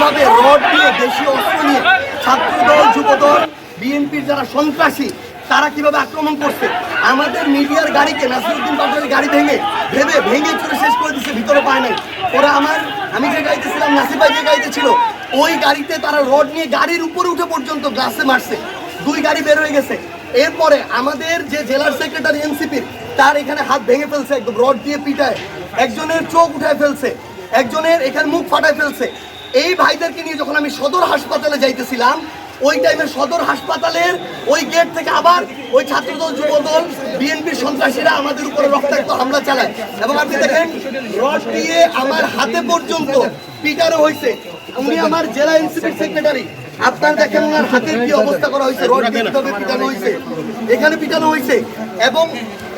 কিভাবে রড দিয়ে দেশীয় অস্ত্র নিয়ে ছাত্রদল যুবদল বিএনপির যারা সন্ত্রাসী তারা কিভাবে আক্রমণ করছে, আমাদের মিডিয়ার গাড়িকে নাসিরউদ্দিন পাটোয়ারির গাড়ি ভেঙে চুরে শেষ করে দিচ্ছে, ভিতরে পায় নাই। ওরা আমি যে গাড়িতে ছিলাম, নাসির ভাই যে গাড়িতে ছিল, ওই গাড়িতে তারা রড নিয়ে গাড়ির উপরে উঠে পর্যন্ত গ্লাসে মারছে, 2 গাড়ি বের হয়ে গেছে। এরপরে আমাদের যে জেলার সেক্রেটারি এনসিপির, তার এখানে হাত ভেঙে ফেলছে, একদম রড দিয়ে পিটায়, একজনের চোখ উঠায় ফেলছে, একজনের এখানে মুখ ফাটায় ফেলছে। এই ভাইদেরকে নিয়ে যখন আমি সদর হাসপাতালে যাইতেছিলাম, ওই টাইমে সদর হাসপাতালের ওই গেট থেকে আবার ওই ছাত্রদল যুবদল বিএনপির সন্ত্রাসীরা আমাদের উপরে রক্তাক্ত হামলা চালায়। এবং আপনি দেখেন রড দিয়ে আমার হাতে পর্যন্ত পিটানো হয়েছে। উনি আমার জেলা এনসিপির সেক্রেটারি, আপনার দেখেন ওনার হাতের কি অবস্থা করা হয়েছে, রড দিয়ে কিভাবে পিটানো হয়েছে, এখানে পিটানো হয়েছে। এবং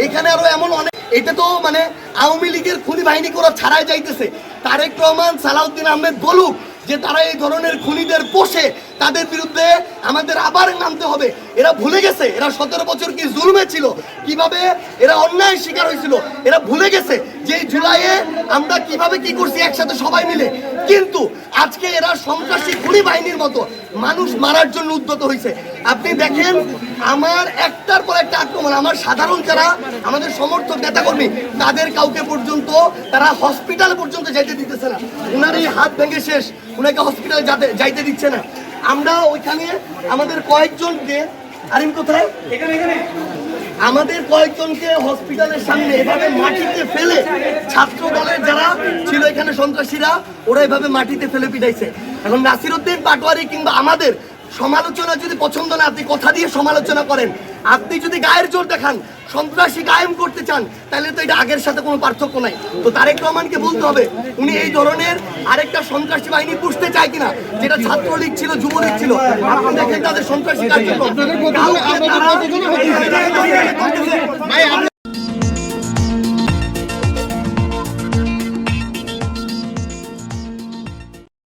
এখানে আরো এমন অনেক, এটা তো মানে আওয়ামী লীগের খুনি বাহিনী করা ছাড়াই যাইতেছে। তারেক রহমান, সালাউদ্দিন আহমেদ বলুক যে তারা এই ধরনের খুনিদের পোষে, তাদের বিরুদ্ধে আমাদের আবার নামতে হবে। এরা ভুলে গেছে এরা 17 বছর কি জুলুমে ছিল, কিভাবে এরা অন্যায় শিকার হয়েছিল। এরা ভুলে গেছে যে জুলাইয়ে আমরা কিভাবে কি করছি একসাথে সবাই মিলে। কিন্তু আজকে এরা সন্ত্রাসী খুনি বাহিনীর মতো মানুষ মারার জন্য উদ্যত হয়েছে। আপনি দেখেন আমার একটার পর একটা আক্রমণ, আমার সাধারণ যারা আমাদের সমর্থক নেতাকর্মী তাদের কাউকে পর্যন্ত তারা হসপিটাল পর্যন্ত যাইতে দিতেছে না। ওনার এই হাত ভেঙে শেষ, ওনাকে হসপিটালে যাইতে দিচ্ছে না। আমরা ওইখানে আমাদের কয়েকজনকে, আরিম কোথায়, আমাদের কয়েকজনকে হসপিটালের সামনে এভাবে মাটিতে ফেলে, ছাত্র দলের যারা ছিল এখানে সন্ত্রাসীরা, ওরা এভাবে মাটিতে ফেলে পিটাইছে। এখন নাসিরউদ্দিন পাটোয়ারি কিংবা আমাদের সমালোচনা যদি পছন্দ না, আপনি কথা দিয়ে সমালোচনা করেন, আপনি যদি গায়ের জোর দেখান, সন্ত্রাসী কায়েম করতে চান, তাহলে তো এটা আগের সাথে কোনো পার্থক্য নাই। তো তারেক রহমানকে বলতে হবে উনি এই ধরনের আরেকটা সন্ত্রাসী বাহিনী পুষতে চায় কিনা, যেটা ছাত্রলীগ ছিল, যুবলীগ ছিল। আপনি দেখেন তাদের সন্ত্রাসী কার্যক্রম,